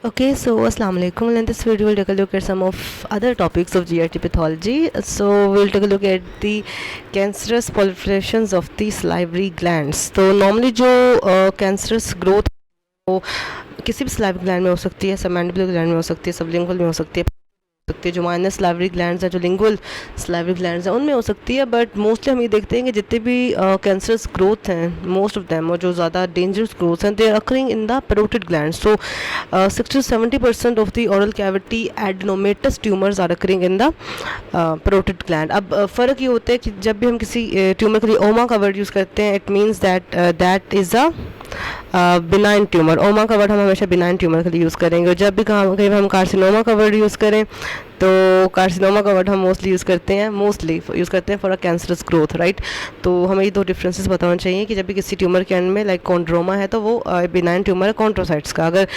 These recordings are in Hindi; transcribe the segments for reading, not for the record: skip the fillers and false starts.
Okay, so Assalamu alaikum. In this video, we'll take a look at some of other topics of GRT pathology. So we'll take a look at the cancerous proliferations of the salivary glands. तो normally जो cancerous growth वो किसी भी salivary gland में हो सकती है, submandibular gland में हो सकती है, sublingual में हो सकती है, जो माइनस स्लाइवरी ग्लैंड्स हैं, जो लिंगुअल स्लाइवरी ग्लैंड्स हैं, उनमें हो सकती है। बट मोस्टली हम ये देखते हैं कि जितने भी कैंसरस ग्रोथ हैं, मोस्ट ऑफ दैम, और जो ज़्यादा डेंजरस ग्रोथ हैं, they are occurring in the parotid glands. So 60-70% of the oral cavity adenomatous tumours are occurring in the parotid gland. अब फ़र्क ये होता है कि जब भी हम किसी ट्यूमर के लिए ओमा का वर्ड यूज़ करते हैं, it means that is a benign tumour. ओमा का वर्ड हम हमेशा बिनाइन ट्यूमर के लिए यूज़ करेंगे। और जब भी कहीं हम कार्सिनोमा का वर्ड यूज़ करें तो कार्सिनोमा का वर्ड हम मोस्टली यूज़ करते हैं for a cancerous growth, right. तो हमें ये दो डिफरेंसेस बताना चाहिए कि जब भी किसी ट्यूमर के अंदर में लाइक कॉन्ड्रोमा है तो वो बिनाइन ट्यूमर है कॉन्ट्रोसाइट्स का। अगर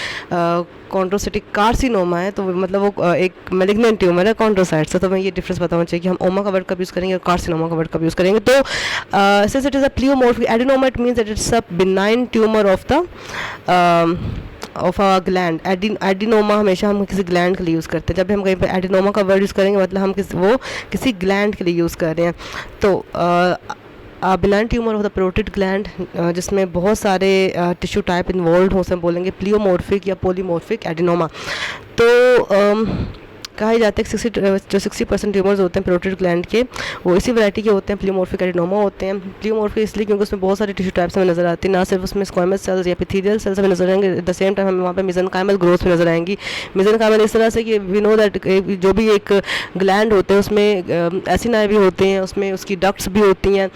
कॉन्ट्रोसिटिक कार्सिनोमा है तो मतलब वो एक मेलिग्नेंट ट्यूमर है कॉन्ट्रोसाइट्स। तो हमें ये डिफरेंस बताना चाहिए कि हम ओमा का वर्ड कब यूज़ करेंगे और कार्सिनोमा का वर्ड कब यूज़ करेंगे। तो since it is a pleomorphic adenoma, it means that it's a benign tumour of a gland. Adenoma हमेशा हम किसी ग्लैंड के लिए यूज़ करते हैं। जब भी हम कहीं पर एडिनोमा का वर्ड यूज़ करेंगे मतलब हम किसी ग्लैंड के लिए यूज़ कर रहे हैं। तो benign tumour of the parotid gland, जिसमें बहुत सारे टिश्यू टाइप इन्वॉल्व हो, सब बोलेंगे प्लियोमॉर्फिक या पॉलीमॉर्फिक एडिनोमा। तो कहा जाता है कि 60% ट्यूमर्स होते हैं पैरोटिड ग्लैंड के, वो इसी वैरायटी के होते हैं, प्लियोमॉर्फिक एडिनोमा होते हैं। प्लियोमॉर्फिक इसलिए क्योंकि उसमें बहुत सारे टिश्यू टाइप्स हमें नजर आती है, ना सिर्फ उसमें स्क्वामस सेल्स या एपिथेलियल सेल्स हमें नजर आएंगे, एट द सेम टाइम हमें वहाँ पे मेसेनकाइमल ग्रोथ भी नजर आएंगी। मेसेनकाइमल इस तरह से कि वी नो दैट जो भी एक ग्लैंड होते हैं उसमें एसिनाई भी होते हैं, उसमें उसकी डक्ट्स भी होती हैं।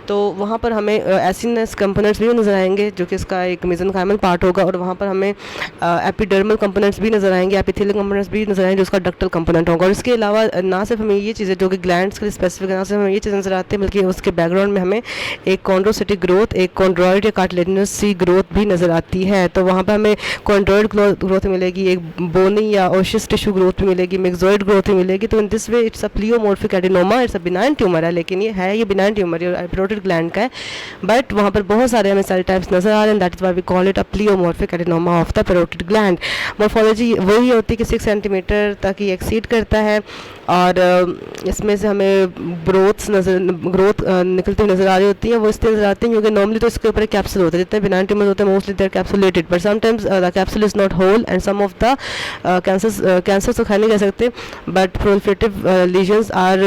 तो वहाँ पर हमें एसिनस कंपोनेंट्स भी नज़र आएंगे जो कि इसका एक मेसेनकाइमल पार्ट होगा। और वहाँ पर हमें एपिडर्मल कंपोनेंट्स भी नज़र आएंगे, एपिथेलियल कंपोनेंट्स भी नज़र आएंगे जो उसका डक्टल कंपोनेंट होगा। और इसके अलावा ना सिर्फ हमें ये चीज़ें जो कि ग्लैंड्स के लिए स्पेसिफिक, ना सिर्फ हमें ये चीज़ें नज़र आती हैं बल्कि उसके बैकग्राउंड में हमें एक कॉन्ड्रोसिटिक ग्रोथ, एक कॉन्ड्रॉइड या कार्टिलेजिनस सी ग्रोथ भी नज़र आती है। तो वहाँ पर हमें कॉन्ड्रॉइड ग्रोथ मिलेगी, एक बोनी या ओशियस टिश्यू ग्रोथ भी मिलेगी, मिक्सोइड ग्रोथ भी मिलेगी। तो in this way it's a pleomorphic adenoma, it's a benign tumour है, लेकिन ये बिनाइन ट्यूमर है, पैरोटिड ग्लैंड का है, बट वहाँ पर बहुत सारे हमें सेल टाइप्स नजर आ रहे हैं। That is why we call it a pleomorphic adenoma of the parotid gland. Morphology वही होती है कि 6 सेंटीमीटर तक ये एक्सीड करता है और इसमें से हमें ग्रोथ निकलती हुई नजर आ रही होती है। वो इसलिए नजर आती है क्योंकि नॉर्मली तो इसके ऊपर एक कैप्सूल होता है, जितने बिनाइन ट्यूमर्स होते हैं mostly they are capsulated, but sometimes the capsule is not whole and some of the cancers तो खा नहीं जा सकते, but proliferative lesions are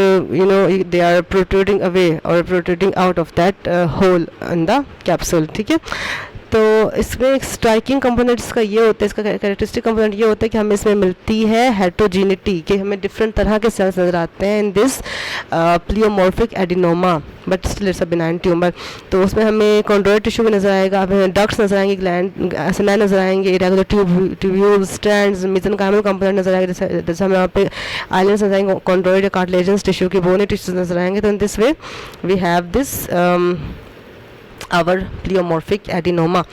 they are protruding away और protruding out of that hole in the capsule, ठीक है। तो इसमें एक स्ट्राइकिंग कंपोनेंट इसका ये होता है, इसका कैरेक्टरिस्टिक कंपोनेंट ये होता है कि हमें इसमें मिलती है हेटेरोजेनिटी, कि हमें डिफरेंट तरह के सेल्स नज़र आते हैं in this pleomorphic adenoma, but still it's a benign tumour. तो उसमें हमें कॉन्ड्रॉइड टिश्यू भी नजर आएगा, हमें डक्ट्स नजर आएंगे, ग्लैंड एसिनाई नजर आएंगे, irregular tubule strands, mesenchymal component नजर आएंगे, जैसे हमें वहाँ पे आइलैंड्स नजर आएंगे, कॉन्ड्रॉइड या कार्टिलेजिनस टिश्यू की बोनी टिश्यूज नजर आएंगे। तो in this way we have this our pleomorphic adenoma.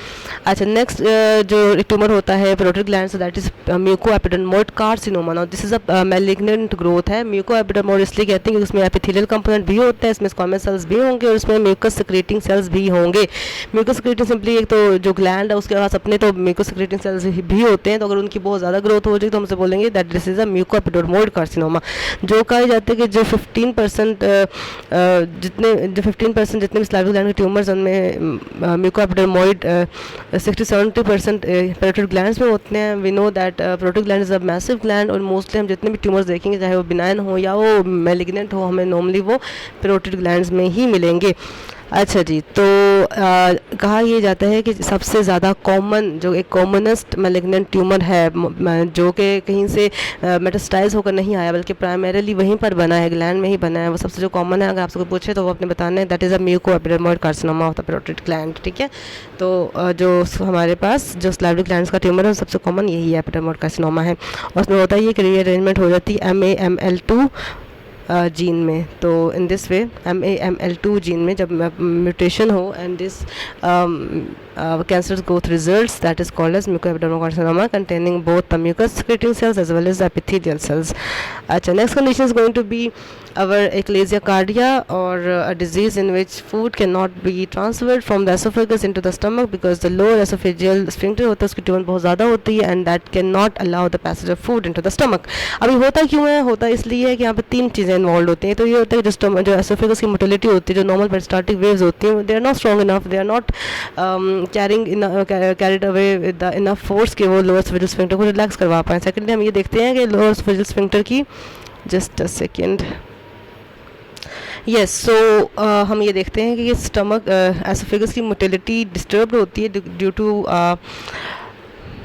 अच्छा, नेक्स्ट जो ट्यूमर होता है पैरोटिड ग्लैंड से, that is mucoepidermoid carcinoma. Now this is a malignant growth है। म्यूकोएपिडर्मोइड इसलिए कहते हैं कि उसमें एपिथेलियल कंपोनेंट भी होता है, इसमें स्क्वामस सेल्स भी होंगे और इसमें म्यूकस सिक्रेटिंग सेल्स भी होंगे। म्यूकस सिक्रेटिंग सिंपली एक तो जो ग्लैंड है उसके पास अपने तो म्यूकस सिक्रेटिंग सेल्स भी होते हैं, तो अगर उनकी बहुत ज़्यादा ग्रोथ हो जाए तो हमसे बोलेंगे that this is a mucoepidermoid carcinoma. जो कहा जाता है कि जो 15% जितने भी स्लाइवरी ग्लैंड के ट्यूमर्स उनमें म्यूकोएपिडर्मोइड 60-70% पैरोटिड ग्लैंड्स में होते हैं। We know that parotid gland is a massive gland और मोस्टली हम जितने भी ट्यूमर्स देखेंगे चाहे वो बिनाइन हो या वो मैलिग्नेंट हो, हमें नॉर्मली वो पैरोटिड ग्लैंड्स में ही मिलेंगे। अच्छा जी, तो कहा यह जाता है कि सबसे ज़्यादा कॉमन जो एक कॉमनेस्ट मैलिग्नेंट ट्यूमर है जो कि कहीं से मेटास्टाइज होकर नहीं आया बल्कि प्राइमरीली वहीं पर बना है, ग्लैंड में ही बना है, वो सबसे जो कॉमन है, अगर आपसे कोई पूछे तो वो अपने बताना है that is a mucoepidermoid carcinoma of the parotid gland, ठीक है। तो जो हमारे पास जो स्लाइवरी ग्लैंड्स का ट्यूमर है सबसे कॉमन यही है, एपिडर्मोइड कार्सिनोमा है। और उसमें होता है ये कि रीअरेंजमेंट हो जाती है MAML2 जीन में। तो in this way MAML2 gene में जब म्यूटेशन हो and this cancerous growth results, that is called as mucoepidermocarcinoma, containing both the mucus secreting cells as well as the epithelial cells. Next condition is going to be our eclasia cardia, or a disease in which food cannot be transferred from the esophagus into the stomach because the lower esophageal sphincter होता है उसकी ट्यून बहुत ज़्यादा होती है, and that cannot allow the passage of food into the stomach. अभी होता क्यों है? होता इसलिए है कि यहाँ पे तीन चीज़ें इन्वॉल्व होती हैं. तो ये होता है कि जो एसोफेगस की मोटिलिटी होती है, जो नॉर्मल पेरिस्टाल्टिक वेव्स होती हैं, they are not strong enough, they are not carried away with the enough force कि वो लोअर एसोफेजियल स्फिंक्टर को रिलैक्स करवा पाएँ. सेकेंडली हम ये देखते हैं कि लोअर एसोफेजियल स्फिंक्टर की, just a second, yes, so हम ये देखते हैं कि स्टमक एसोफेगस की मोटिलिटी डिस्टर्ब होती है due to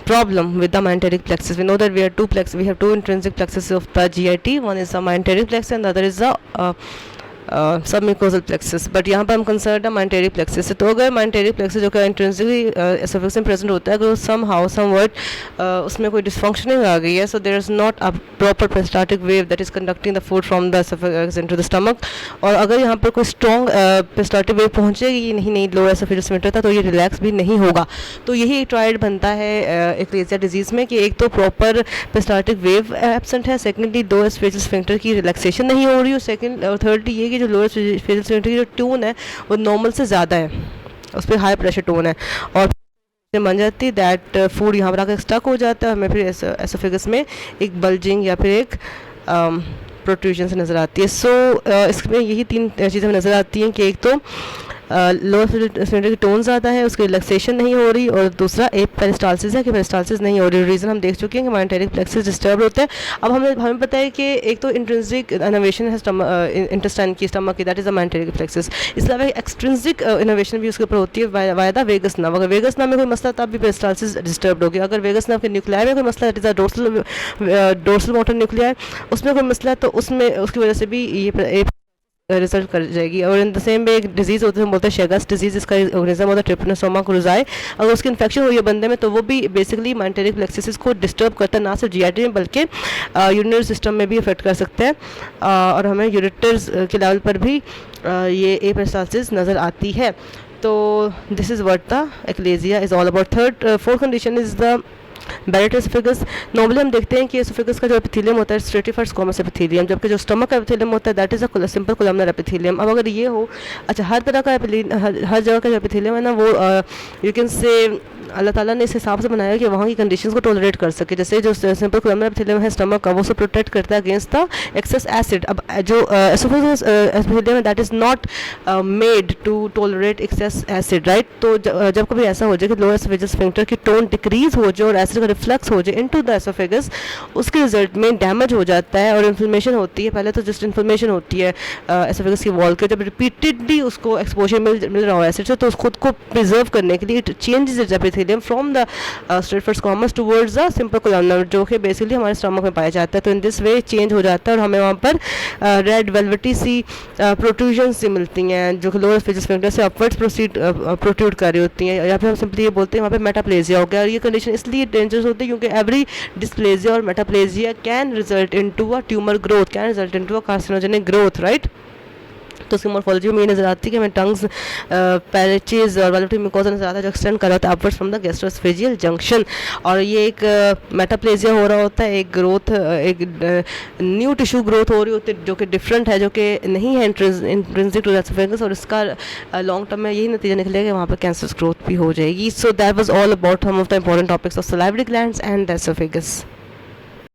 problem with the myenteric plexus. We know that we have two intrinsic plexuses of the GIT. One is the myenteric plexus and the other is the submucosal plexus. But यहाँ पर हम कंसर्न है माइंटेरिक प्लेक्सस से. तो अगर माइंटेरिक प्लेक्सस जो कि इंट्रिंसिकली एसोफेगस में प्रेजेंट होता है, अगर सम हाउ सम वर्ड उसमें कोई डिसफंक्शनिंग आ गई है, so there is not a proper peristaltic wave that is conducting the food from the oesophagus into the stomach. और अगर यहाँ पर कोई स्ट्रॉन्ग पेरिस्टाल्टिक वेव पहुँचेगी नहीं लोअर एसोफेगस स्फिंक्टर था, तो ये रिलैक्स भी नहीं होगा. तो यही ट्रायड बनता है एक्लेसिया डिजीज़ में कि एक तो प्रॉपर पेरिस्टाल्टिक वेव एब्सेंट है, सेकेंडली लोअर एसोफेगस स्फिंक्टर की रिलैक्सेशन नहीं हो रही, और थर्डली ये कि जो लोअर एसोफेजियल स्फिंक्टर की जो ट्यून है वो नॉर्मल से ज़्यादा है, उस पर हाई प्रेशर टोन है, और बन जाती है दैट फूड यहाँ पर आकर स्टक हो जाता है. हमें फिर एसोफेगस में एक बल्जिंग या फिर एक प्रोट्रूजन से नज़र आती है. सो इसमें यही तीन चीज़ें नज़र आती हैं कि एक तो लोअर स्फिंक्टर की टोन ज़्यादा है, उसकी रिलैक्सेशन नहीं हो रही, और दूसरा एक पेरिस्टाल्सिस है कि पेरिस्टाल्सिस नहीं हो रही. रीज़न हम देख चुके हैं कि माइंटेरिक प्लेक्सस डिस्टर्ब होता है. अब हमें पता है कि एक तो इंट्रिंसिक इनोवेशन है इंटेस्टाइन की, स्टमक की, दैट इज़ द माइंटेरिक प्लेक्सस. इसके अलावा एक्सट्रिंसिक इनोवेशन भी उसके ऊपर होती है वाया द वेगस नर्व. अगर वेगस नर्व में कोई मसला तब भी पेरिस्टाल्सिस डिस्टर्ब होगी. अगर वेगस नर्व के न्यूक्लियर में कोई मसला, that is dorsal motor nuclear, उसमें कोई मसला, तो उसमें उसकी वजह से भी ये रिजल्ट कर जाएगी. और इन द सेम वे एक डिजीज़ होती है, हम बोलते हैं शेगस डिजीज़, इसका ऑर्गेनिज्म होता है ट्रिपनोसोमा क्रूजाई. अगर उसकी इन्फेक्शन हुई है बंदे में, तो वो भी बेसिकली माइंटेरिक प्लेक्सस को डिस्टर्ब करता है, ना सिर्फ जीआईटी में बल्कि यूरिनरी सिस्टम में भी इफेक्ट कर सकते हैं, और हमें यूरेटर्स के लेवल पर भी ये पेरिस्टाल्सिस नज़र आती है. तो this is what the achalasia is all about. Fourth condition is the Barrett oesophagus. Normally हम देखते हैं कि एसोफेगस का जो एपिथेलियम होता है स्ट्रेटिफाइड स्क्वामस एपिथेलियम, जबकि जो स्टमक का एपिथेलियम होता है that is a simple columnar epithelium. अब अगर ये हो, अच्छा, हर तरह का हर जगह का जो एपिथेलियम है ना, वो यू कैन से अल्लाह ताला ने इस हिसाब से बनाया कि वहाँ की कंडीशंस को टॉलरेट कर सके. जैसे जो सिंपल कोलमनर एपिथेलियम है स्टमक का, वो सब प्रोटेक्ट करता है अगेंस्ट द एक्सेस एसिड. अब जो एसोफेगस एपिथेलियम है that is not made to tolerate excess acid, right. तो जब कभी ऐसा हो जाए कि लोअर एसोफेजियल स्फिंक्टर की टोन डिक्रीज हो जाए और एसिड का रिफ्लक्स हो जाए इनटू द एसोफेगस, उसके रिजल्ट में डैमेज हो जाता है और इन्फ्लेमेशन होती है. पहले तो जस्ट इन्फ्लेमेशन होती है एसोफेगस की वॉल के. जब रिपीटेडली उसको एक्सपोजर मिल रहा हो एसिड से, तो उसको खुद को प्रिजर्व करने के लिए it changes it's epithelium from the stratified squamous towards the simple columnar, जो कि बेसिकली हमारे स्टमक में पाया जाता है. तो इन दिस वे चेंज हो जाता है और हमें वहाँ पर रेड वेलवेटी सी प्रोट्रूजन सी मिलती हैं, जो कि लोअर एसोफेजियल स्फिंक्टर से अपवर्ड्स प्रोट्रूड कर रही होती हैं, या फिर हम सिंपली ये बोलते हैं वहाँ पे मेटाप्लेजिया हो गया. और ये कंडीशन इसलिए डेंजरस होती है क्योंकि एवरी डिस्प्लेजिया और metaplasia can result into a tumour growth, can result into a carcinogenic growth, right. तो उसकी मॉर्फोलॉजी में ये नज़र आती है कि हमें टंग्स, पैरेचेज और वेलवेटी म्यूकोसा नज़र आता है जो एक्सटेंड कर रहा होता है upwards from the gastro-oesophageal junction. और ये एक मेटाप्लेजिया हो रहा होता है, एक ग्रोथ, एक न्यू टिश्यू ग्रोथ हो रही होती है जो कि डिफरेंट है, जो कि नहीं है इंट्रिंसिक टू एसोफेगस, और इसका लॉन्ग टर्म में यही नतीजा निकलेगा कि वहाँ पर कैंसर ग्रोथ भी हो जाएगी. So that was all about some of the important topics of salivary glands and oesophagus.